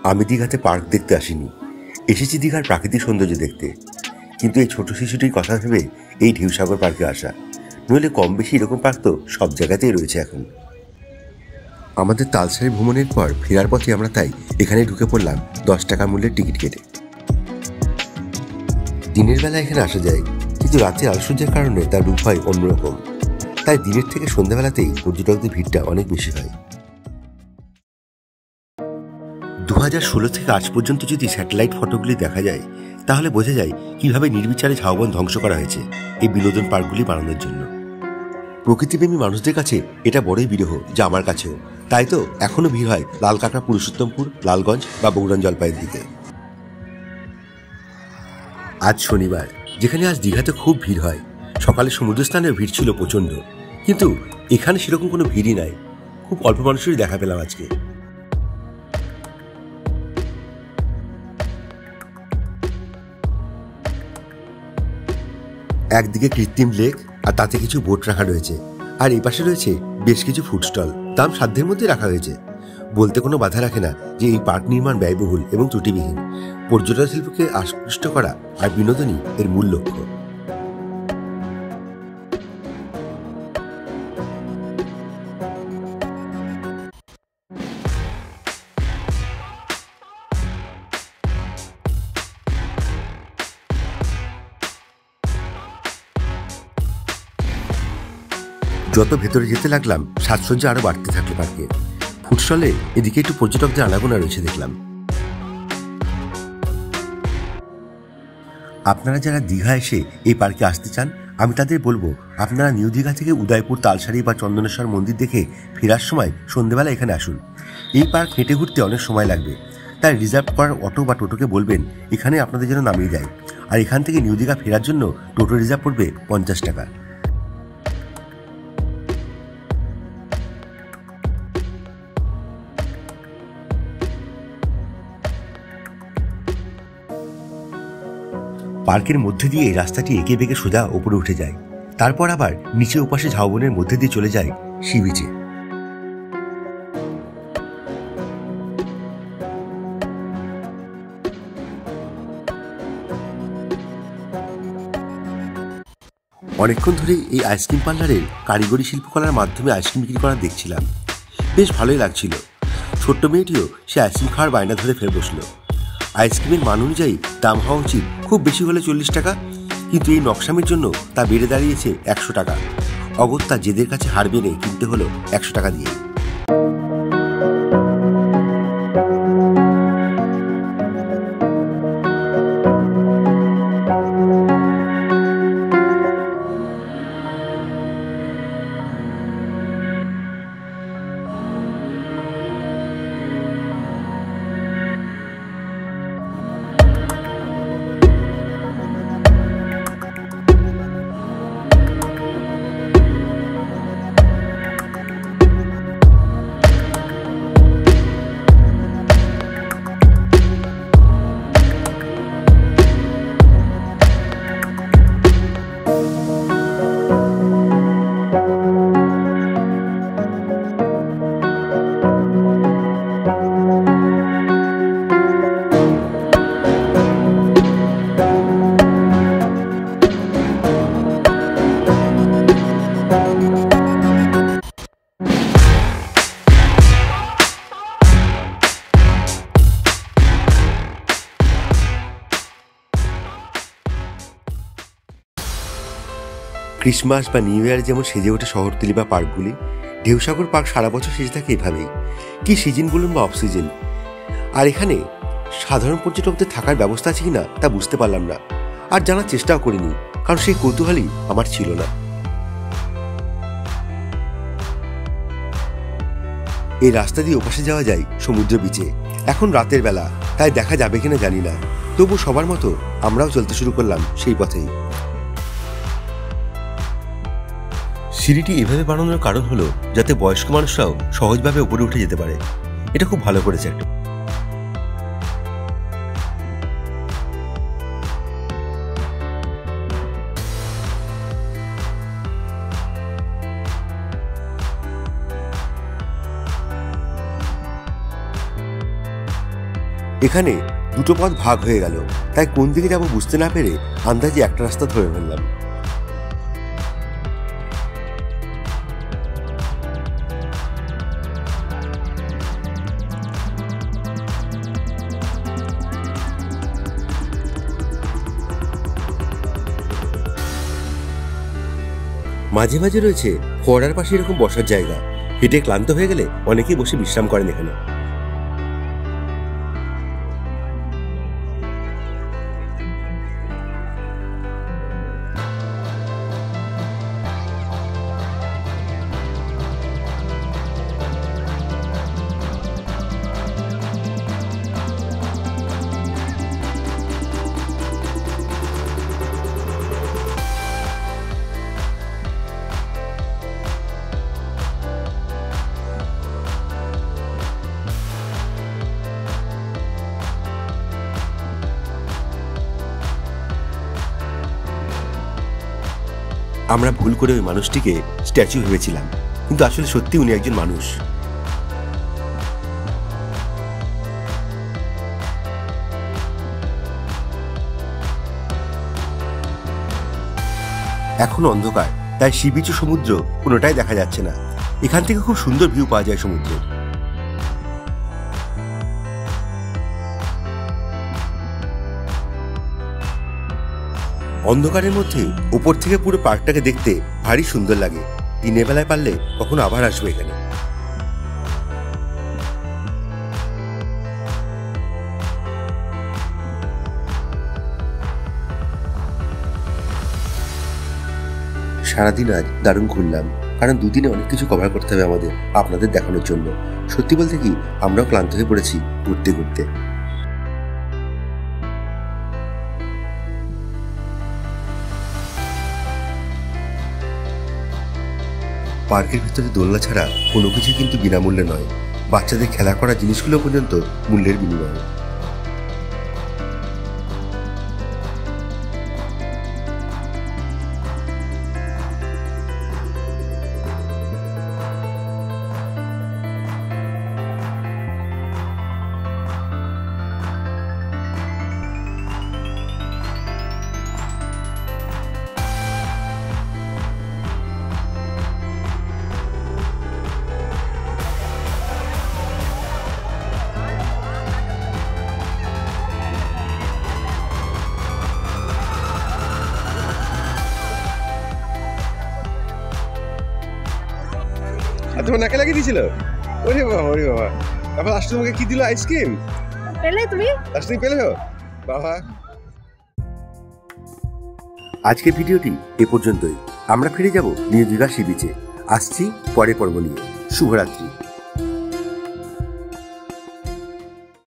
আমি দীঘাতে পার্ক দেখতে আসিনি, এসেছি দীঘার প্রাকৃতিক সৌন্দর্য দেখতে। কিন্তু এই ছোট শিশুটির কথা ভেবে এই ঢেউসাগর পার্কে আসা, নইলে কম বেশি এরকম পার্ক তো সব জায়গাতেই রয়েছে এখন। আমাদের তালসারি ভ্রমণের পর ফেরার পথে আমরা তাই এখানে ঢুকে পড়লাম 10 টাকা মূল্যের টিকিট কেটে। দিনের বেলা এখানে আসা যায়, কিন্তু রাতে আলোসজ্জার কারণে তার রূপ হয় অন্যরকম। তাই দিনের থেকে সন্ধ্যাবেলাতেই পর্যটকদের ভিড়টা অনেক বেশি হয়। 2016 থেকে আজ পর্যন্ত যদি স্যাটেলাইট ফটোগুলি দেখা যায়, তাহলে বোঝা যায় কিভাবে নির্বিচারে ঝাউবন ধ্বংস করা হয়েছে এই বিনোদন পার্কগুলি বানানোর জন্য। প্রকৃতিপ্রেমী মানুষদের কাছে এটা বড়ই বিরহ, যা আমার কাছেও। তাই তো এখনো ভিড় হয় লালকাঁকড়া, পুরুষোত্তমপুর, লালগঞ্জ বা বগুড়ান জলপাইয়ের দিকে। আজ শনিবার, যেখানে আজ দীঘাতে খুব ভিড় হয়। সকালে সমুদ্র স্নানের ভিড় ছিল প্রচণ্ড, কিন্তু এখানে সেরকম কোনো ভিড়ই নাই। খুব অল্প মানুষেরই দেখা পেলাম আজকে। একদিকে কৃত্রিম লেক, আর তাতে কিছু বোট রাখা রয়েছে, আর এই পাশে রয়েছে বেশ কিছু ফুড স্টল। দাম সাধ্যের মধ্যে রাখা হয়েছে। বলতে কোনো বাধা রাখে না যে এই পার্ক নির্মাণ ব্যয়বহুল এবং ত্রুটিবিহীন। পর্যটন শিল্পকে আকৃষ্ট করা আর বিনোদনই এর মূল লক্ষ্য। যত ভেতরে যেতে লাগলাম, সাজসজ্জা আরো বাড়তে থাকলো পার্কে। ফুটসলে এদিকে একটু পর্যটকদের আনাগোনা রয়েছে দেখলাম। আপনারা যারা দীঘা এসে এই পার্কে আসতে চান, আমি তাদের বলবো আপনারা নিউ দীঘা থেকে উদয়পুর, তালসারি বা চন্দনেশ্বর মন্দির দেখে ফেরার সময় সন্ধ্যেবেলা এখানে আসুন। এই পার্ক হেঁটে ঘুরতে অনেক সময় লাগবে, তাই রিজার্ভ করার অটো বা টোটোকে বলবেন এখানে আপনাদের যেন নামিয়ে দেয়। আর এখান থেকে নিউ দীঘা ফেরার জন্য টোটো রিজার্ভ পড়বে 50 টাকা। পার্কের মধ্যে দিয়ে এই রাস্তাটি এঁকে বেঁকে সোজা উপরে উঠে যায়, তারপর আবার নিচে ওপাশে ঝাউবনের মধ্যে দিয়ে চলে যায় সি বিচে। অনেকক্ষণ ধরেই এই আইসক্রিম পার্লারের কারিগরি শিল্পকলার মাধ্যমে আইসক্রিম বিক্রি করা দেখছিলাম। বেশ ভালোই লাগছিল। ছোট্ট মেয়েটিও সে আইসক্রিম খাওয়ার বায়না ধরে ফের বসলো। আইসক্রিমের মান অনুযায়ী দাম হওয়া উচিত খুব বেশি হলে 40 টাকা, কিন্তু এই নকশামের জন্য তা বেড়ে দাঁড়িয়েছে 100 টাকা। অগত্যা জেদের কাছে হার বেড়ে কিনতে হলো 100 টাকা দিয়ে। ক্রিসমাস বা নিউ ইয়ার যেমন সেজে ওঠে শহরতলি বা পার্কগুলি, ঢেউসাগর পার্ক সারা বছর সেজে থাকে এভাবেই। কি সিজন বলুন বা অফ সিজন। আর এখানে সাধারণ পর্যটকদের থাকার ব্যবস্থা আছে কিনা তা বুঝতে পারলাম না, আর জানার চেষ্টাও করিনি, কারণ সেই কৌতূহলই আমার ছিল না। এই রাস্তা দিয়ে ওপাশে যাওয়া যায় সমুদ্র বিচে। এখন রাতের বেলা, তাই দেখা যাবে কিনা জানি না, তবু সবার মতো আমরাও চলতে শুরু করলাম সেই পথেই। সিঁড়িটি এভাবে বানানোর কারণ হলো যাতে বয়স্ক মানুষরাও সহজভাবে উপরে উঠে যেতে পারে। এটা খুব ভালো করেছে একটা। এখানে দুটো পথ ভাগ হয়ে গেল, তাই কোন দিকে যাব বুঝতে না পেরে আন্দাজে একটা রাস্তা ধরে ফেললাম। মাঝে মাঝে রয়েছে ফোয়ারার পাশে এরকম বসার জায়গা। হেঁটে ক্লান্ত হয়ে গেলে অনেকেই বসে বিশ্রাম করেন এখানে। আমরা ভুল করে ওই মানুষটিকে স্ট্যাচু ভেবেছিলাম, কিন্তু আসলে সত্যি উনি একজন মানুষ। এখন অন্ধকার, তাই সি বিচ ও সমুদ্র কোনোটাই দেখা যাচ্ছে না। এখান থেকে খুব সুন্দর ভিউ পাওয়া যায় সমুদ্রের। অন্ধকারের মধ্যে উপর থেকে পুরো পার্কটাকে দেখতে ভারী সুন্দর লাগে। দিনের বেলায় পারলে কখনো আবার আসবো এখানে। সারাদিন আজ দারুণ ঘুরলাম, কারণ দুদিনে অনেক কিছু কভার করতে হবে আমাদের আপনাদের দেখানোর জন্য। সত্যি বলতে কি, আমরাও ক্লান্ত হয়ে পড়েছি ঘুরতে ঘুরতে। পার্কের ভিতরে দোলনা ছাড়া কোনো কিছু কিন্তু বিনামূল্যে নয়। বাচ্চাদের খেলা করা জিনিসগুলো পর্যন্ত মূল্যের বিনিময়ে। তোমার নাকে লাগিয়ে দিয়েছিল? ওরে বাবা, ওরে বাবা। তারপর লাস্টে তোমাকে কি দিল? আইসক্রিম পেলে তুমি? লাস্টে পেলে বাবা। আজকের ভিডিওটি এ পর্যন্তই। আমরা ফিরে যাব নিউ দীঘা সি বিচে। আসছি পরের পর্ব নিয়ে। শুভরাত্রি।